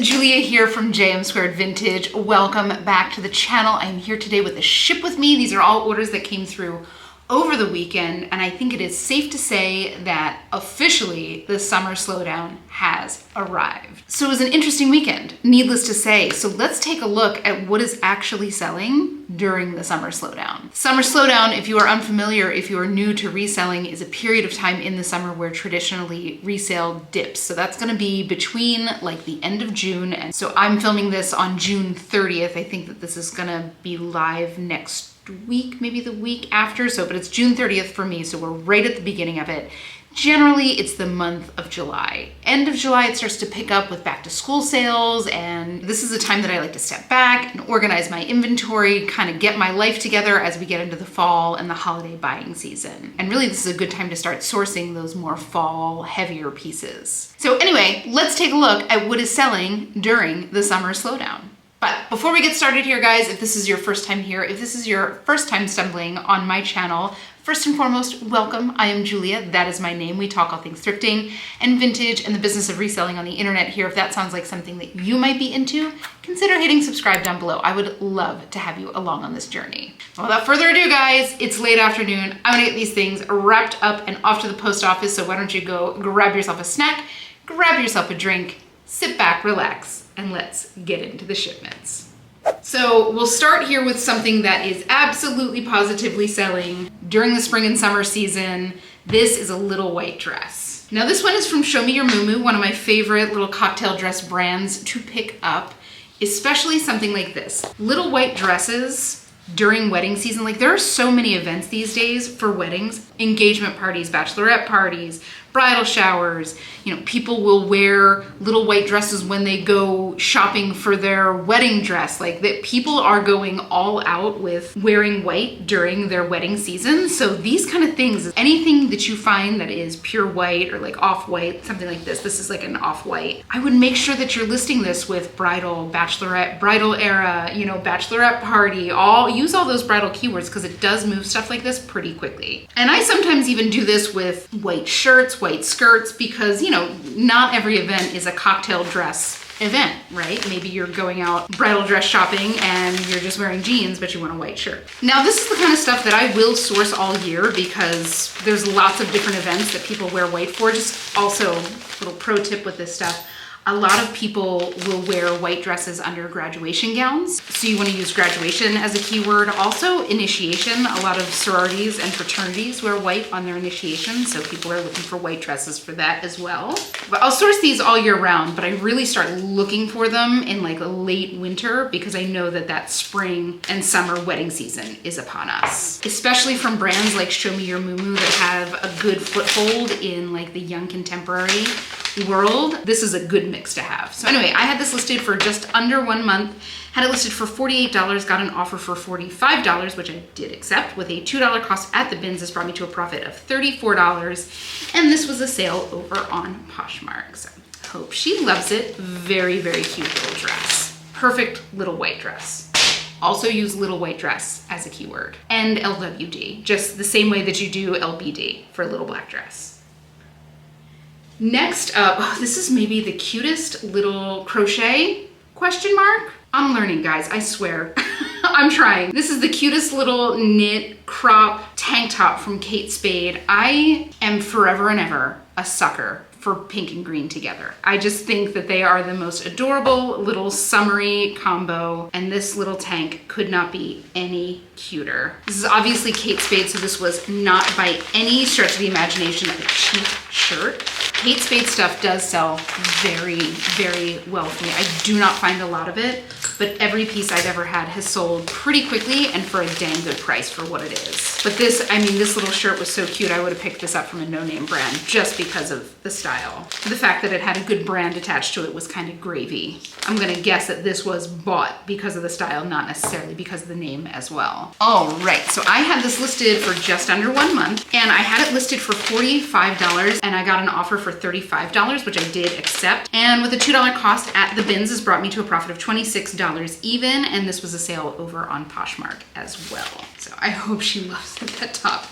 Julia here from JM Squared Vintage. Welcome back to the channel. I'm here today with a ship with me. These are all orders that came through over the weekend, and I think it is safe to say that officially the summer slowdown has arrived. So it was an interesting weekend, needless to say. So let's take a look at what is actually selling during the summer slowdown. Summer slowdown, if you are unfamiliar, if you are new to reselling, is a period of time in the summer where traditionally resale dips. So that's gonna be between like the end of June, and so I'm filming this on June 30th. I think that this is gonna be live next week, maybe the week after, but it's June 30th for me, so we're right at the beginning of it. Generally, it's the month of July. End of July, it starts to pick up with back to school sales, and this is a time that I like to step back and organize my inventory, kind of get my life together as we get into the fall and the holiday buying season. And really, this is a good time to start sourcing those more fall, heavier pieces. So anyway, let's take a look at what is selling during the summer slowdown. But before we get started here, guys, if this is your first time here, if this is your first time stumbling on my channel, first and foremost, welcome. I am Julia, that is my name. We talk all things thrifting and vintage and the business of reselling on the internet here. If that sounds like something that you might be into, consider hitting subscribe down below. I would love to have you along on this journey. Without further ado, guys, it's late afternoon. I'm gonna get these things wrapped up and off to the post office, so why don't you go grab yourself a snack, grab yourself a drink, sit back, relax, and let's get into the shipments. So we'll start here with something that is absolutely positively selling during the spring and summer season. This is a little white dress. Now this one is from Show Me Your Muumuu, one of my favorite little cocktail dress brands to pick up, especially something like this. Little white dresses during wedding season. Like, there are so many events these days for weddings, engagement parties, bachelorette parties, bridal showers. You know, people will wear little white dresses when they go shopping for their wedding dress. Like, that people are going all out with wearing white during their wedding season. So these kind of things, anything that you find that is pure white or like off-white, something like this is like an off-white, I would make sure that you're listing this with bridal, bachelorette, bridal era, you know, bachelorette party, use all those bridal keywords, because it does move stuff like this pretty quickly. And I sometimes even do this with white shirts, white skirts, because, you know, not every event is a cocktail dress event, right? Maybe you're going out bridal dress shopping and you're just wearing jeans, but you want a white shirt. Now, this is the kind of stuff that I will source all year, because there's lots of different events that people wear white for. Just also, little pro tip with this stuff, a lot of people will wear white dresses under graduation gowns. So you want to use graduation as a keyword. Also, initiation. A lot of sororities and fraternities wear white on their initiation, so people are looking for white dresses for that as well. But I'll source these all year round, but I really start looking for them in like late winter, because I know that that spring and summer wedding season is upon us. Especially from brands like Show Me Your Muumuu that have a good foothold in like the young contemporary world. This is a good mix to have. So anyway, I had this listed for just under 1 month, had it listed for $48, got an offer for $45, which I did accept, with a $2 cost at the bins. This brought me to a profit of $34, and this was a sale over on Poshmark. So hope she loves it. Very, very cute little dress. Perfect little white dress. Also use little white dress as a keyword. And LWD, just the same way that you do LBD for little black dress. Next up, this is maybe the cutest little crochet question mark. I'm learning, guys, I swear. I'm trying. This is the cutest little knit crop tank top from Kate Spade. I am forever and ever a sucker for pink and green together. I just think that they are the most adorable little summery combo, and this little tank could not be any cuter. This is obviously Kate Spade, so this was not by any stretch of the imagination a cheap shirt. Kate Spade stuff does sell very, very well for me. I do not find a lot of it, but every piece I've ever had has sold pretty quickly and for a dang good price for what it is. But this, I mean, this little shirt was so cute, I would have picked this up from a no-name brand just because of the style. The fact that it had a good brand attached to it was kind of gravy. I'm gonna guess that this was bought because of the style, not necessarily because of the name as well. All right, so I had this listed for just under 1 month, and I had it listed for $45, and I got an offer for $35, which I did accept. And with a $2 cost at the bins, this brought me to a profit of $26 even, and this was a sale over on Poshmark as well. So I hope she loves that top.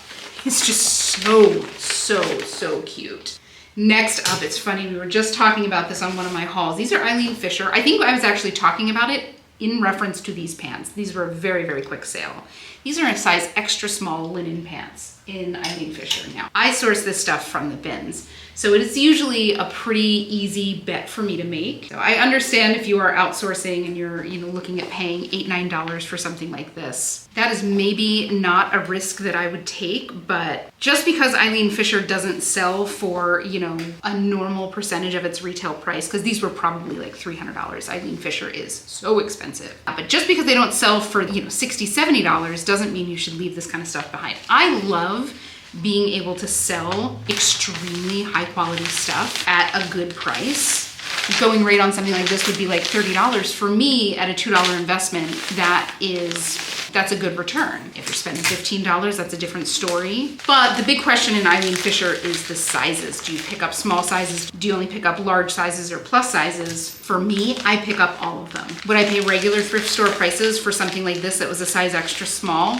It's just so, so, so cute. Next up, it's funny, we were just talking about this on one of my hauls. These are Eileen Fisher. I think I was actually talking about it in reference to these pants. These were a very, very quick sale. These are a size extra small linen pants in Eileen Fisher. Now, I source this stuff from the bins, so it is usually a pretty easy bet for me to make. So I understand if you are outsourcing and you're looking at paying $8, $9 for something like this. That is maybe not a risk that I would take, but just because Eileen Fisher doesn't sell for, a normal percentage of its retail price, because these were probably like $300. Eileen Fisher is so expensive. But just because they don't sell for, $60, $70 doesn't mean you should leave this kind of stuff behind. I love being able to sell extremely high quality stuff at a good price. Going rate on something like this would be like $30. For me, at a $2 investment, that's a good return. If you're spending $15, that's a different story. But the big question in Eileen Fisher is the sizes. Do you pick up small sizes? Do you only pick up large sizes or plus sizes? For me, I pick up all of them. Would I pay regular thrift store prices for something like this that was a size extra small?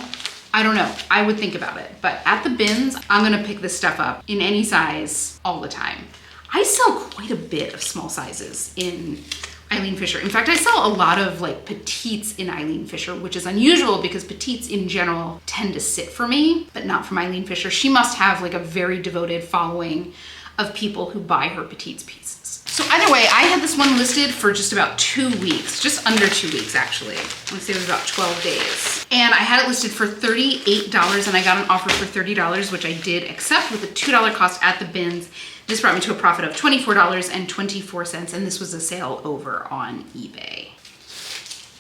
I don't know. I would think about it. But at the bins, I'm gonna pick this stuff up in any size all the time. I sell quite a bit of small sizes in Eileen Fisher. In fact, I sell a lot of like petites in Eileen Fisher, which is unusual because petites in general tend to sit for me, but not from Eileen Fisher. She must have like a very devoted following of people who buy her petites pieces. So either way, I had this one listed for just about 2 weeks, just under 2 weeks actually. Let's say it was about 12 days. And I had it listed for $38 and I got an offer for $30, which I did accept with a $2 cost at the bins. This brought me to a profit of $24.24, and this was a sale over on eBay.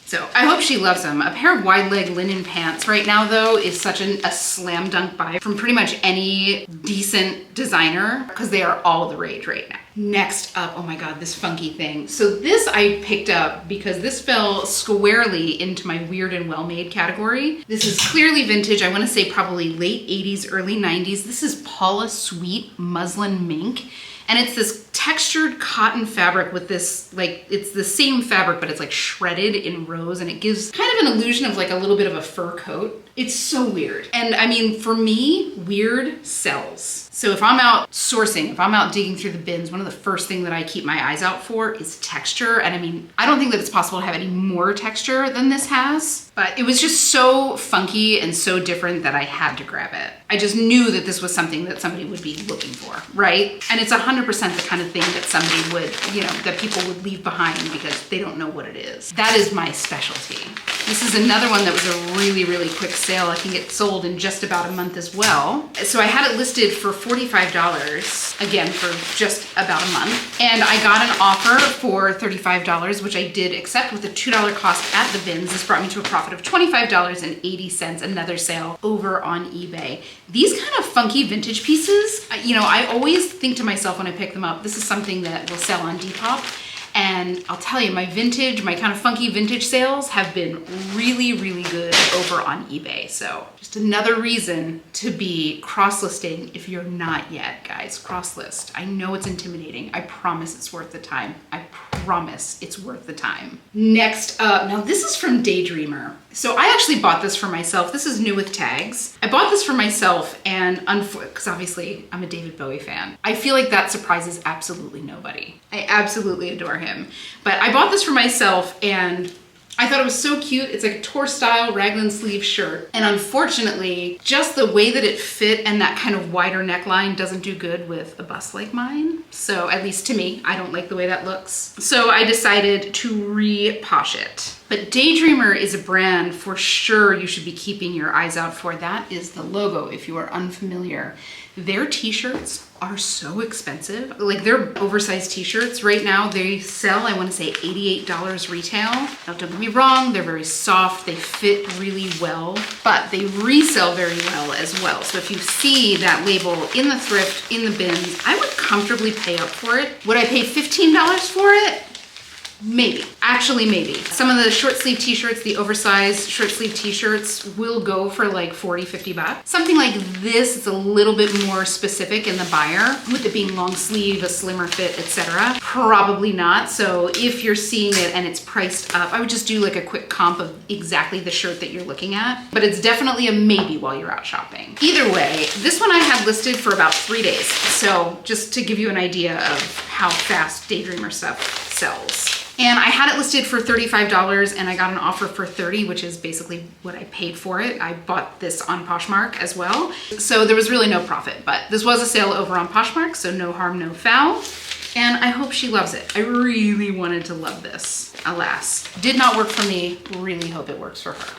So I hope she loves them. A pair of wide leg linen pants right now though is such a slam dunk buy from pretty much any decent designer because they are all the rage right now. Next up, oh my God, this funky thing. So this I picked up because this fell squarely into my weird and well-made category. This is clearly vintage. I wanna say probably late 80s, early 90s. This is Paula Sweet muslin mink. And it's this textured cotton fabric with this, like, it's the same fabric, but it's like shredded in rows, and it gives kind of an illusion of like a little bit of a fur coat. It's so weird. And I mean, for me, weird sells. So if I'm out sourcing, if I'm out digging through the bins, one of the first things that I keep my eyes out for is texture. And I mean, I don't think that it's possible to have any more texture than this has, but it was just so funky and so different that I had to grab it. I just knew that this was something that somebody would be looking for, right? And it's 100% the kind of thing that somebody would, that people would leave behind because they don't know what it is. That is my specialty. This is another one that was a really, really quick sale. I think it sold in just about a month as well. So I had it listed for $45, again, for just about a month. And I got an offer for $35, which I did accept with a $2 cost at the bins. This brought me to a profit of $25.80, another sale over on eBay. These kind of funky vintage pieces, I always think to myself when I pick them up, this is something that will sell on Depop. And I'll tell you, my kind of funky vintage sales have been really, really good over on eBay. So just another reason to be cross-listing if you're not yet, guys. Cross-list. I know it's intimidating. I promise it's worth the time. I promise it's worth the time. Next up, now this is from Daydreamer. So I actually bought this for myself. This is new with tags. I bought this for myself and because obviously I'm a David Bowie fan. I feel like that surprises absolutely nobody. I absolutely adore him. But I bought this for myself and I thought it was so cute. It's like a tour style raglan sleeve shirt. And unfortunately, just the way that it fit and that kind of wider neckline doesn't do good with a bust like mine. So at least to me, I don't like the way that looks. So I decided to re-posh it. But Daydreamer is a brand for sure you should be keeping your eyes out for. That is the logo if you are unfamiliar. Their t-shirts are so expensive. Like their oversized t-shirts right now, they sell, I wanna say $88 retail. Now don't get me wrong, they're very soft, they fit really well, but they resell very well as well. So if you see that label in the thrift, in the bins, I would comfortably pay up for it. Would I pay $15 for it? Maybe. Actually, maybe. Some of the short sleeve t-shirts, the oversized short sleeve t-shirts will go for like 40, 50 bucks. Something like this is a little bit more specific in the buyer, with it being long sleeve, a slimmer fit, etc. Probably not. So if you're seeing it and it's priced up, I would just do like a quick comp of exactly the shirt that you're looking at. But it's definitely a maybe while you're out shopping. Either way, this one I had listed for about 3 days. So just to give you an idea of how fast Daydreamer stuff sells. And I had it listed for $35 and I got an offer for $30, which is basically what I paid for it. I bought this on Poshmark as well. So there was really no profit, but this was a sale over on Poshmark, so no harm, no foul. And I hope she loves it. I really wanted to love this. Alas, did not work for me. Really hope it works for her.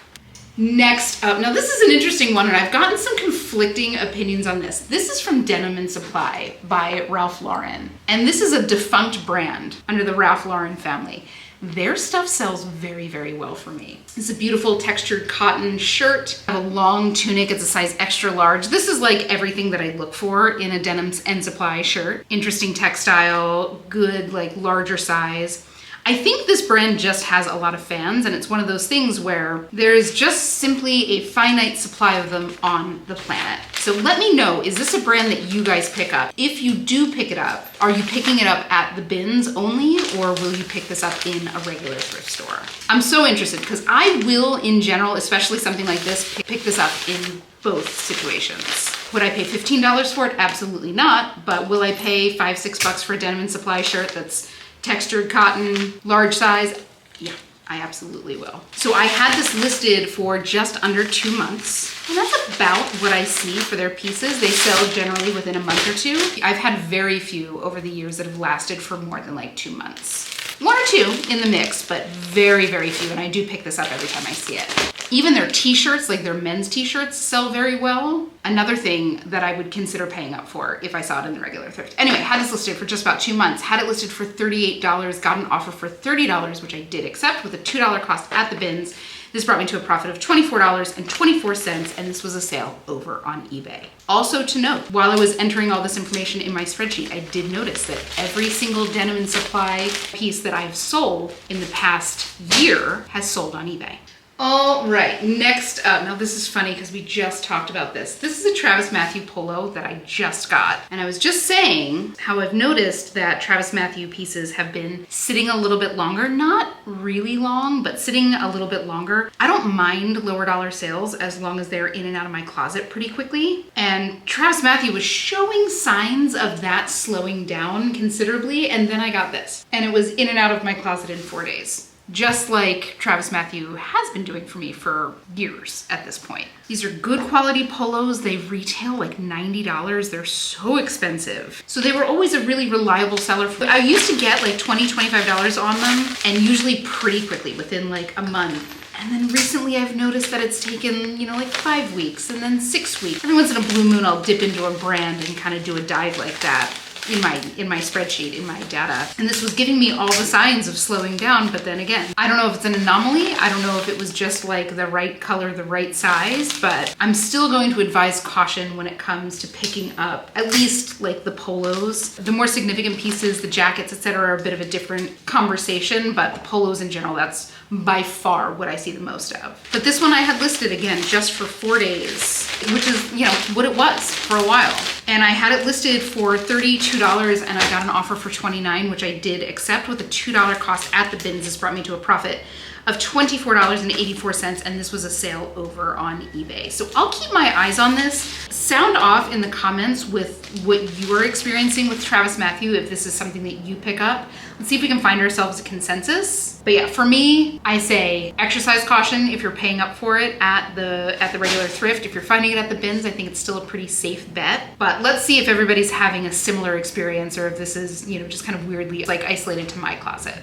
Next up, now this is an interesting one and I've gotten some conflicting opinions on this. This is from Denim and Supply by Ralph Lauren. And this is a defunct brand under the Ralph Lauren family. Their stuff sells very, very well for me. It's a beautiful textured cotton shirt. I have a long tunic, it's a size extra large. This is like everything that I look for in a Denim and Supply shirt. Interesting textile, good like larger size. I think this brand just has a lot of fans and it's one of those things where there's just simply a finite supply of them on the planet. So let me know, is this a brand that you guys pick up? If you do pick it up, are you picking it up at the bins only or will you pick this up in a regular thrift store? I'm so interested because I will in general, especially something like this, pick this up in both situations. Would I pay $15 for it? Absolutely not. But will I pay $5, $6 for a Denim and Supply shirt that's textured cotton, large size? Yeah, I absolutely will. So I had this listed for just under 2 months. And that's about what I see for their pieces. They sell generally within a month or two. I've had very few over the years that have lasted for more than like 2 months. 1 or 2 in the mix, but very, very few. And I do pick this up every time I see it. Even their t-shirts, like their men's t-shirts, sell very well. Another thing that I would consider paying up for if I saw it in the regular thrift. Anyway, had this listed for just about 2 months. Had it listed for $38, got an offer for $30, which I did accept with a $2 cost at the bins. This brought me to a profit of $24.24, and this was a sale over on eBay. Also to note, while I was entering all this information in my spreadsheet, I did notice that every single Denim and Supply piece that I've sold in the past year has sold on eBay. All right, next up, now this is funny because we just talked about this. This is a Travis Mathew polo that I just got. And I was just saying how I've noticed that Travis Mathew pieces have been sitting a little bit longer, not really long, but sitting a little bit longer. I don't mind lower dollar sales as long as they're in and out of my closet pretty quickly. And Travis Mathew was showing signs of that slowing down considerably. And then I got this and it was in and out of my closet in 4 days. Just like Travis Mathew has been doing for me for years at this point. These are good quality polos. They retail like $90. They're so expensive. So they were always a really reliable seller. I used to get like $20, $25 on them and usually pretty quickly within like a month. And then recently I've noticed that it's taken, you know, like 5 weeks and then 6 weeks. Every once in a blue moon, I'll dip into a brand and kind of do a dive like that. In my spreadsheet, in my data. And this was giving me all the signs of slowing down, but then again, I don't know if it's an anomaly. I don't know if it was just like the right color, the right size, but I'm still going to advise caution when it comes to picking up at least like the polos. The more significant pieces, the jackets, etc., are a bit of a different conversation, but the polos in general, that's by far what I see the most of. But this one I had listed again just for 4 days, which is, you know, what it was for a while. And I had it listed for $32 and I got an offer for $29, which I did accept with a $2 cost at the bins. This brought me to a profit of $24.84, and this was a sale over on eBay. So I'll keep my eyes on this. Sound off in the comments with what you are experiencing with Travis Mathew, if this is something that you pick up. Let's see if we can find ourselves a consensus. But yeah, for me, I say exercise caution if you're paying up for it at the regular thrift. If you're finding it at the bins, I think it's still a pretty safe bet. But let's see if everybody's having a similar experience or if this is, you know, just kind of weirdly like isolated to my closet.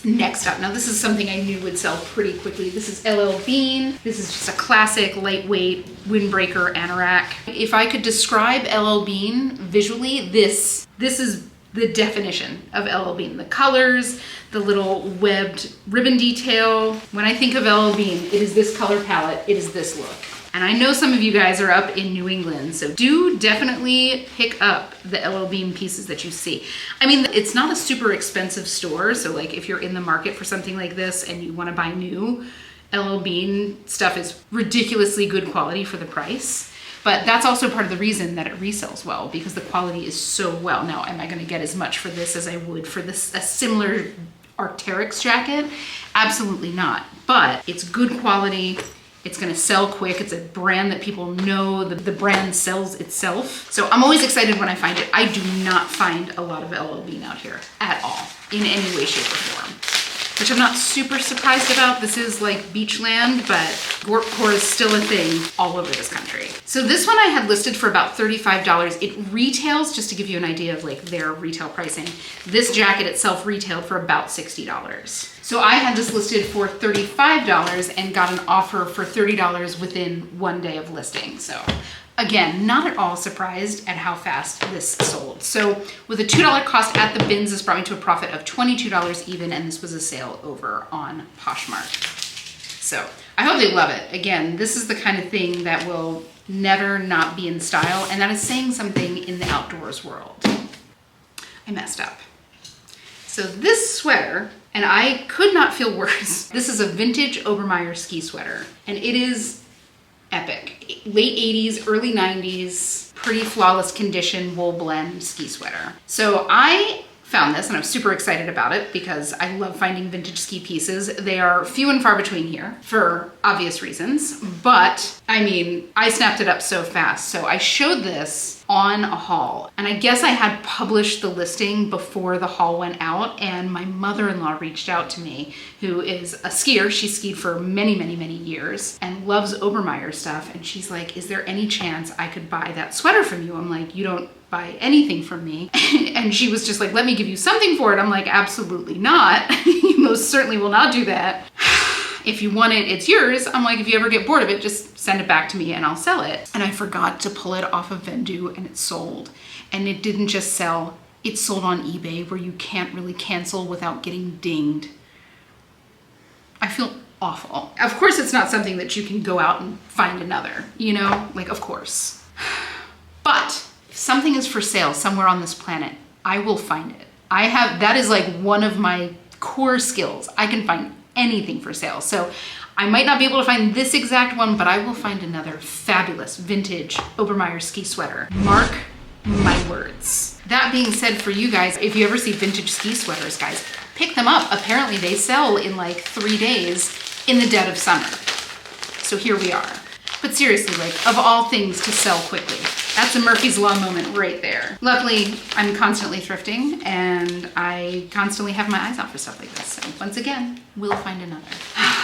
Next up, now this is something I knew would sell pretty quickly. This is LLBAN. This is just a classic lightweight windbreaker anorak. If I could describe LLBAN visually, this is the definition of LLBAN. The colors, the little webbed ribbon detail. When I think of LLBAN, it is this color palette, it is this look. And I know some of you guys are up in New England, so do definitely pick up the LLBAN pieces that you see. I mean, it's not a super expensive store, so like if you're in the market for something like this and you want to buy new, LLBAN stuff is ridiculously good quality for the price. But that's also part of the reason that it resells well, because the quality is so well. Now, am I going to get as much for this as I would for this a similar Arc'teryx jacket? Absolutely not. But it's good quality. It's going to sell quick. It's a brand that people know. The brand sells itself. So I'm always excited when I find it. I do not find a lot of LLBAN out here at all, in any way, shape, or form, which I'm not super surprised about. This is like beach land, but Gorpcore is still a thing all over this country. So this one I had listed for about $35. It retails, just to give you an idea of like their retail pricing, this jacket itself retailed for about $60. So I had this listed for $35 and got an offer for $30 within 1 day of listing. So again, not at all surprised at how fast this sold. So with a $2 cost at the bins, this brought me to a profit of $22 even, and this was a sale over on Poshmark. So I hope they love it. Again, this is the kind of thing that will never not be in style, and that is saying something in the outdoors world. I messed up. So this sweater, and I could not feel worse. This is a vintage Obermeyer ski sweater, and it is epic. Late 80s, early 90s, pretty flawless condition wool blend ski sweater. So I found this and I'm super excited about it because I love finding vintage ski pieces. They are few and far between here for obvious reasons, but I mean, I snapped it up so fast. So I showed this on a haul, and I guess I had published the listing before the haul went out, and my mother-in-law reached out to me, who is a skier. She skied for many, many, many years and loves Obermeyer stuff. And she's like, is there any chance I could buy that sweater from you? I'm like, you don't buy anything from me. And she was just like, let me give you something for it. I'm like, absolutely not. You most certainly will not do that. If you want it, it's yours. I'm like, if you ever get bored of it, just send it back to me and I'll sell it. And I forgot to pull it off of Vendoo, and it sold. And it didn't just sell, it sold on eBay, where you can't really cancel without getting dinged. I feel awful. Of course, it's not something that you can go out and find another, you know, like, of course. But if something is for sale somewhere on this planet, I will find it. That is like one of my core skills. I can find anything for sale. So I might not be able to find this exact one, but I will find another fabulous vintage Obermeyer ski sweater. Mark my words. That being said, for you guys, if you ever see vintage ski sweaters, guys, pick them up. Apparently they sell in like 3 days in the dead of summer. So here we are. But seriously, like, of all things to sell quickly, that's a Murphy's Law moment right there. Luckily, I'm constantly thrifting, and I constantly have my eyes out for stuff like this. So once again, we'll find another.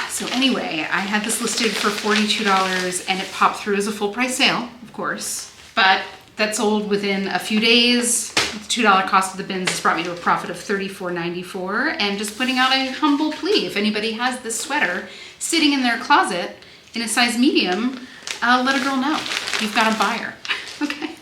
So anyway, I had this listed for $42, and it popped through as a full price sale, of course. But that sold within a few days. With the $2 cost of the bins, this brought me to a profit of $34.94. And just putting out a humble plea, if anybody has this sweater sitting in their closet in a size medium, let a girl know. You've got a buyer. Okay.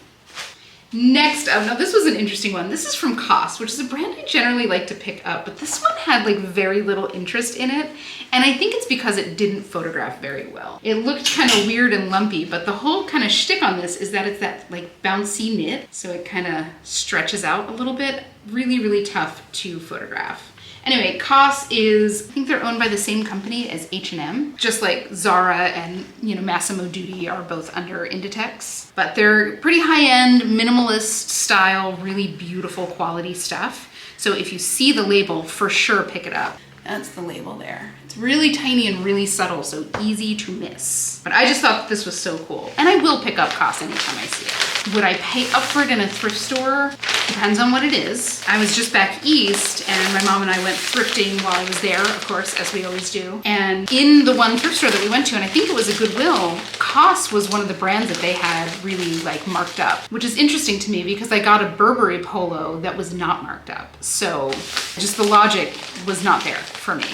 Next up, now this was an interesting one. This is from COS, which is a brand I generally like to pick up, but this one had like very little interest in it. And I think it's because it didn't photograph very well. It looked kind of weird and lumpy, but the whole kind of shtick on this is that it's that like bouncy knit. So it kind of stretches out a little bit. Really, really tough to photograph. Anyway, COS is, I think they're owned by the same company as H&M, just like Zara and, you know, Massimo Dutti are both under Inditex. But they're pretty high-end, minimalist style, really beautiful quality stuff. So if you see the label, for sure pick it up. That's the label there. It's really tiny and really subtle, so easy to miss. But I just thought this was so cool. And I will pick up COS anytime I see it. Would I pay up for it in a thrift store? Depends on what it is. I was just back east, and my mom and I went thrifting while I was there, of course, as we always do. And in the one thrift store that we went to, and I think it was a Goodwill, COS was one of the brands that they had really like marked up, which is interesting to me because I got a Burberry polo that was not marked up. So just the logic was not there for me.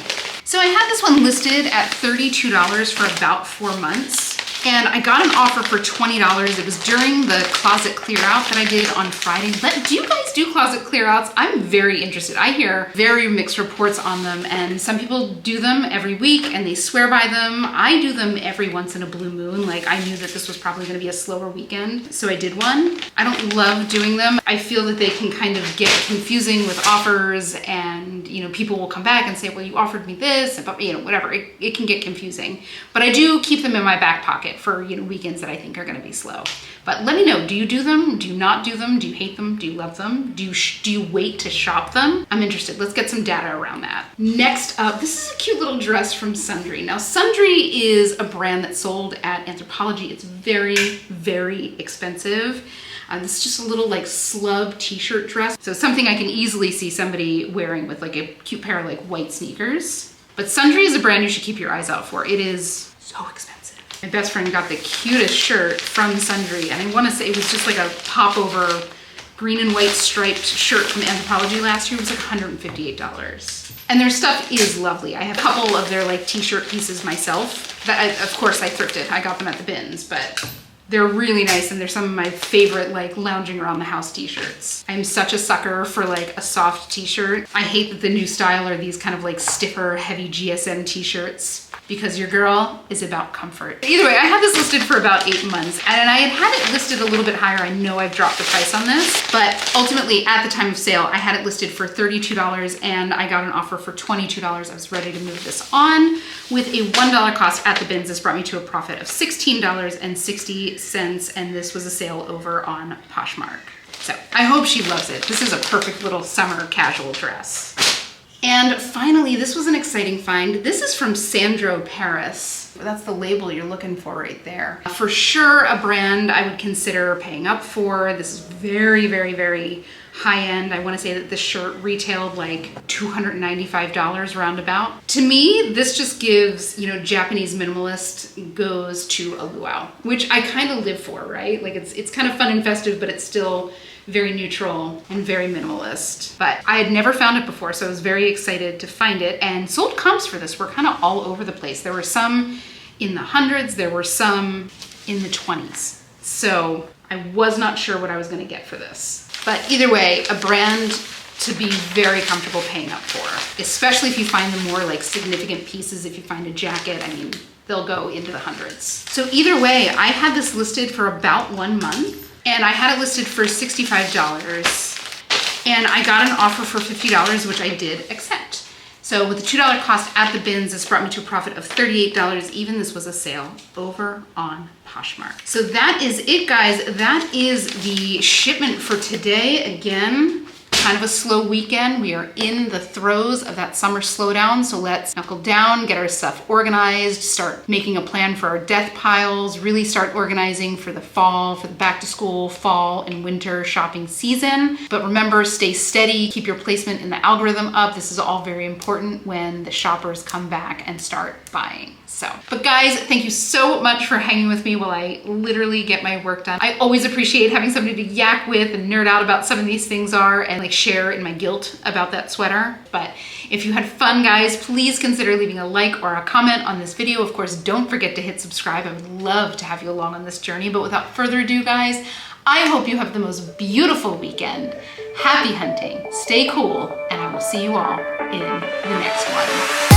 So I had this one listed at $32 for about 4 months. And I got an offer for $20. It was during the closet clear out that I did on Friday. Do you guys do closet clear outs? I'm very interested. I hear very mixed reports on them, and some people do them every week and they swear by them. I do them every once in a blue moon. Like, I knew that this was probably gonna be a slower weekend, so I did one. I don't love doing them. I feel that they can kind of get confusing with offers, and you know, people will come back and say, well, you offered me this, but you know, whatever. It can get confusing. But I do keep them in my back pocket for, you know, weekends that I think are gonna be slow. But let me know, do you do them? Do you not do them? Do you hate them? Do you love them? Do you wait to shop them? I'm interested. Let's get some data around that. Next up, this is a cute little dress from Sundry. Now, Sundry is a brand that's sold at Anthropologie. It's very, very expensive. This is just a little like slub t-shirt dress. So something I can easily see somebody wearing with like a cute pair of like white sneakers. But Sundry is a brand you should keep your eyes out for. It is so expensive. My best friend got the cutest shirt from Sundry, and I want to say it was just like a popover green and white striped shirt from Anthropologie last year. It was like $158. And their stuff is lovely. I have a couple of their like t-shirt pieces myself that of course I thrifted. I got them at the bins, but they're really nice, and they're some of my favorite like lounging around the house t-shirts. I'm such a sucker for like a soft t-shirt. I hate that the new style are these kind of like stiffer, heavy GSM t-shirts, because your girl is about comfort. Either way, I had this listed for about 8 months, and I had it listed a little bit higher. I know I've dropped the price on this, but ultimately at the time of sale, I had it listed for $32 and I got an offer for $22. I was ready to move this on. With a $1 cost at the bins, this brought me to a profit of $16.60, and this was a sale over on Poshmark. So I hope she loves it. This is a perfect little summer casual dress. And finally, this was an exciting find. This is from Sandro Paris. That's the label you're looking for right there. For sure, a brand I would consider paying up for. This is very, very, very high end. I want to say that this shirt retailed like $295 roundabout. To me, this just gives, you know, Japanese minimalist goes to a luau, which I kind of live for, right? Like it's kind of fun and festive, but it's still very neutral and very minimalist. But I had never found it before, so I was very excited to find it. And sold comps for this were kind of all over the place. There were some in the hundreds, there were some in the 20s. So I was not sure what I was gonna get for this. But either way, a brand to be very comfortable paying up for, especially if you find the more like significant pieces. If you find a jacket, I mean, they'll go into the hundreds. So either way, I had this listed for about 1 month, and I had it listed for $65, and I got an offer for $50, which I did accept. So with the $2 cost at the bins, this brought me to a profit of $38. Even this was a sale over on Poshmark. So that is it, guys. That is the shipment for today. Again, kind of a slow weekend. We are in the throes of that summer slowdown, so let's knuckle down, get our stuff organized, start making a plan for our death piles, really start organizing for the fall, for the back to school, fall and winter shopping season. But remember, stay steady, keep your placement in the algorithm up. This is all very important when the shoppers come back and start buying. So, but guys, thank you so much for hanging with me while I literally get my work done. I always appreciate having somebody to yak with and nerd out about some of these things are, and like share in my guilt about that sweater. But if you had fun, guys, please consider leaving a like or a comment on this video. Of course, don't forget to hit subscribe. I would love to have you along on this journey. But without further ado, guys, I hope you have the most beautiful weekend. Happy hunting, stay cool, and I will see you all in the next one.